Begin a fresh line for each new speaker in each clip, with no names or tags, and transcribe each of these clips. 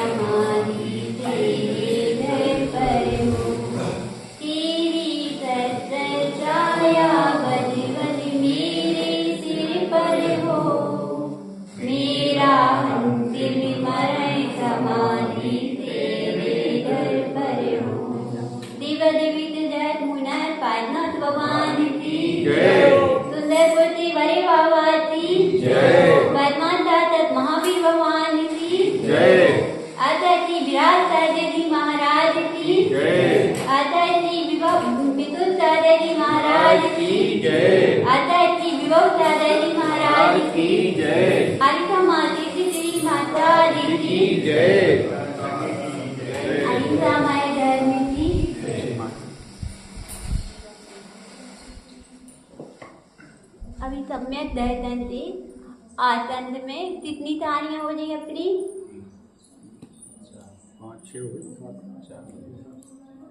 समाधि तेरे दर पर हो। तेरी सत्तर छाया बज बज मेरे सिर पर हो। मेरा अंतिम मरण समाधि तेरे दर पर हो। दिव्य दिव्य जगत मुनर पारनाथ भगवान की जय। सुंदर पुत्री वरे बाबा की जय। परमात्मा तत् महावीर भगवान की जय। आचार्य विराट साजे जी महाराज की जय। आचार्य विद्युत साजे जी महाराज की जय। आचार्य विभव साजे जी महाराज की जय। हरिका माता श्री माता जी की जय। अहिंसा माय धर्म की। अभी सम्यक दर्शन से आसन में कितनी तालियां हो गई अपनी?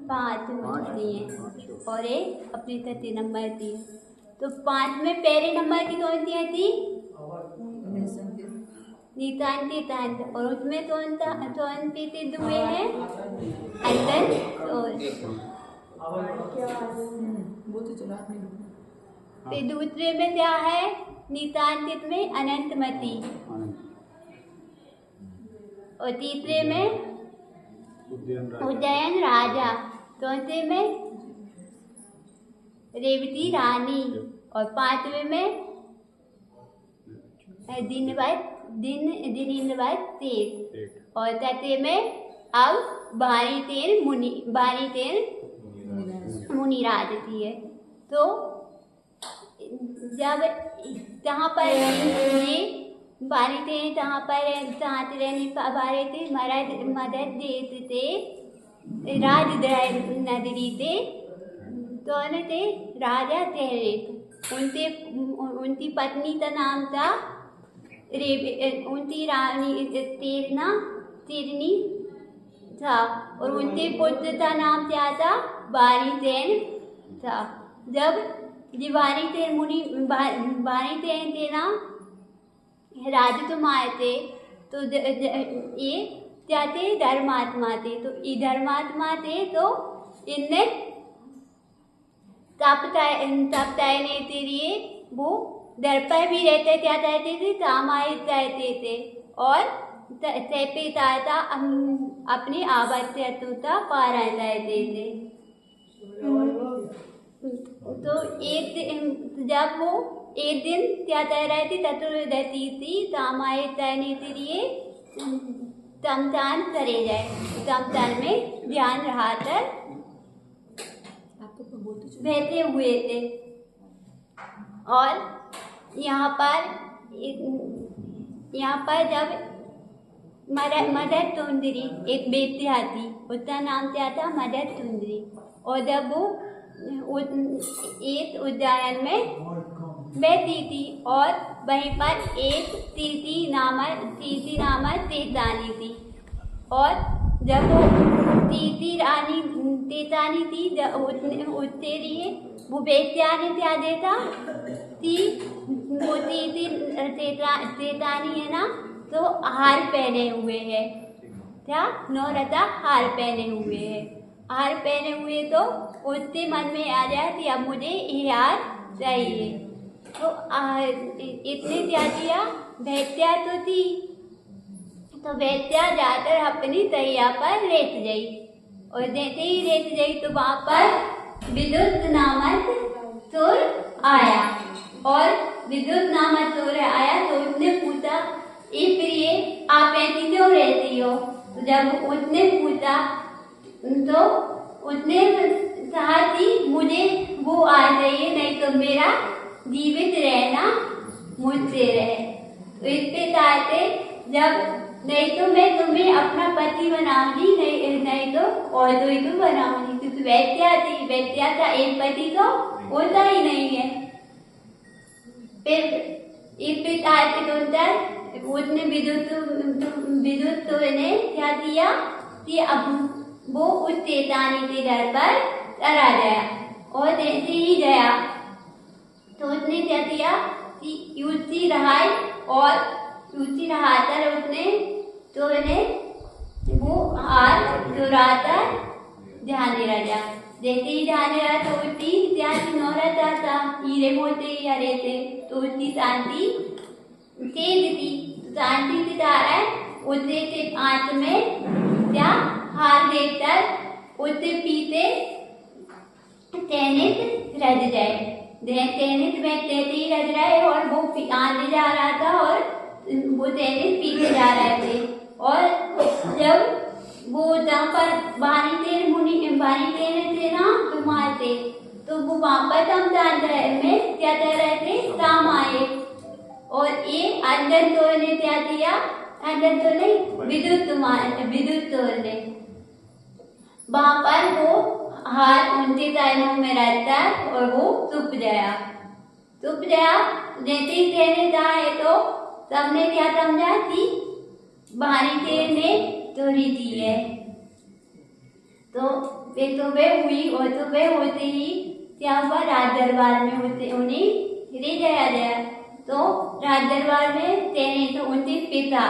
5 होती हैं और एक अपनी तृतीय नंबर की। तो 5 में पहले नंबर की कौन सी थी? नितांत तांत। और उसमें कौन सी सिद्ध हुए हैं? अंदर फिर दूसरे में क्या है? नितांतित में अनंतमती। और तीसरे में उदयन राजा। चौथे में रेवती रानी। और 5वें में दिनिंद्रवत सेठ। और 6वें में अब बारीतेन मुनिराज थी है। तो जब जहाँ पर ये बारीतेन जहाँ पर चाहते रहने बारे थे मदद देते थे राज नगरी थे। तो थे राजा ठहरे। उनकी पत्नी का नाम था उनकी रानी तिरनी था। और उनके पुत्र का नाम क्या था? बारीतेन था। जब ये बारीतेन थे ना राजकुमार थे। तो ये क्या थे? धर्मात्मा थे। तो ये धर्मात्मा थे तो इनने तपताने के लिए वो दर पर भी रहते क्या कहते थे? सामायिक कहते थे। और था अपनी आवश्यकता पारण करते थे। तो एक दिन जब वो एक दिन क्या कह रहे थे? चतुर्दशी थी सामायिक करने के लिए तमचान करे जाए। तमचान में ध्यान रहा कर बैठे हुए थे। और यहाँ पर जब मदर सुंदरी एक बेटिया थी। उसका नाम क्या था? मदर सुंदरी। और जब वो एक उद्यान में बैठी थी और वहीं पर एक तीती नामक तेतानी थी। और जब वो तीती रानी तेतानी थी उसके लिए वो बेटिया ने क्या देता थी? वो तीती तेतानी है ना तो हार पहने हुए है। क्या? नौरथा हार पहने हुए है। हार पहने हुए तो उसके मन में आ जाए कि अब मुझे ये हार चाहिए। तो इतने क्या किया? भैत्या तो थी तो भैत्या जाकर अपनी तैया पर लेट गई। और जैसे ही लेट गई तो वहाँ पर विद्युत नामक चोर आया। और विद्युत नामक चोर आया तो उसने पूछा ए प्रिय आप ऐसी क्यों रहती हो? तो जब उसने पूछा तो उसने कहा कि मुझे वो आ जाइए नहीं तो मेरा जीवित रहना मुझसे रहे। तो इसके चाहते जब नहीं तो मैं तुम्हें अपना पति बनाऊंगी नहीं तो और कोई तो बनाऊंगी। क्योंकि वैद्या का एक पति तो होता ही नहीं है। फिर इस प्रकार के उसने विद्युत ने क्या किया कि अब वो उस चेतानी के घर पर चला गया। और जैसे ही गया तो उसने क्या किया कि यूसी रहाई और यूसी रहाकर उसने तो इन्हें सुराता जाने राजा जैसे ही जाने रहा तो उसकी त्यागी नौरत आता हीरे मोते हरे थे तो उसकी शांति तेज थी शांति से जा रहा है उससे सिर्फ आंच में क्या हार देकर उससे पीते चयनित रह जाए चयनित में तैती रह जाए और वो आने जा रहा था और वो चयनित पीते जा रहे थे और जब वो जहाँ पर बानी तेरे थे ना तुम्हारे थे तो वो वापस हम जान रहे में क्या कह रहे थे काम आए और ये अंदर तो ने क्या दिया अंदर तो नहीं विद्युत तो ने वहां पर वो हार उनके टाइमों में रहता है और वो चुप गया जैसे ही कहने जाए तो सबने क्या समझा कि बानी तेर ने चोरी की है तो वे हुई और सुबह होते ही क्या हुआ राज दरबार में होते उन्हें ले जाया गया तो राज दरबार में तेने तो उनके पिता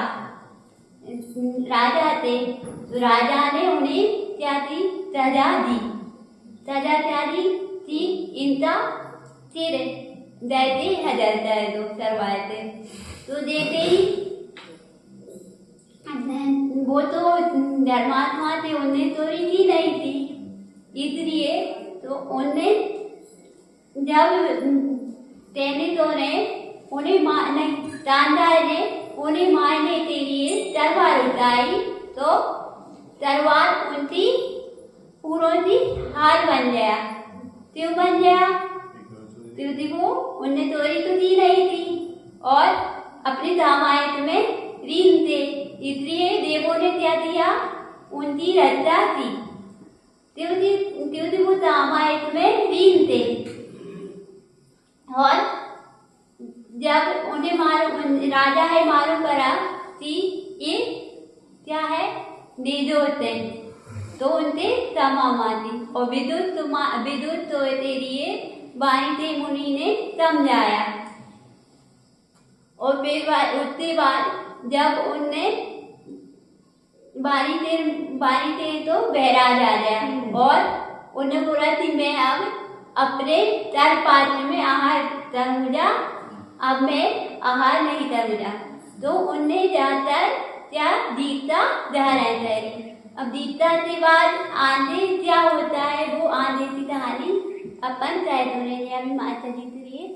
राजा थे तो राजा ने उन्हें क्या दी सजा क्या दी कि इनका सिर दैते हजार दो करवाए थे तो देते ही वो तो धर्मात्मा थे उन्हें चोरी की नहीं थी इसलिए तो उन्हें जब तेने तो ने उन्हें ने उन्हें मारने के लिए तलवार उठाई तो तलवार उनकी पूरों की हार बन गया क्यों बन गया क्योंकि वो उन्हें चोरी तो की नहीं थी और अपनी दामायत में रीन थे इसलिए देवों ने क्या दिया उनकी रक्षा की क्योंकि वो दामायत में रीन थे और जब उन्हें राजा है मालूम करा कि ये क्या है निर्दोष है तो उनके क्षमा दी और विद्युत तो के लिए वाणी मुनि ने समझाया और फिर उसके बाद जब उनने बारी थे तो बहराज आ गया और उन्हें बोला कि मैं अब अपने चार पात्र में आहार करूँगा अब मैं आहार नहीं करूँगा तो उनने जाकर क्या दीक्षा धारण करी अब दीक्षा के बाद आंधे क्या होता है वो आंधे की कहानी अपन तय करेंगे अभी माता जी के लिए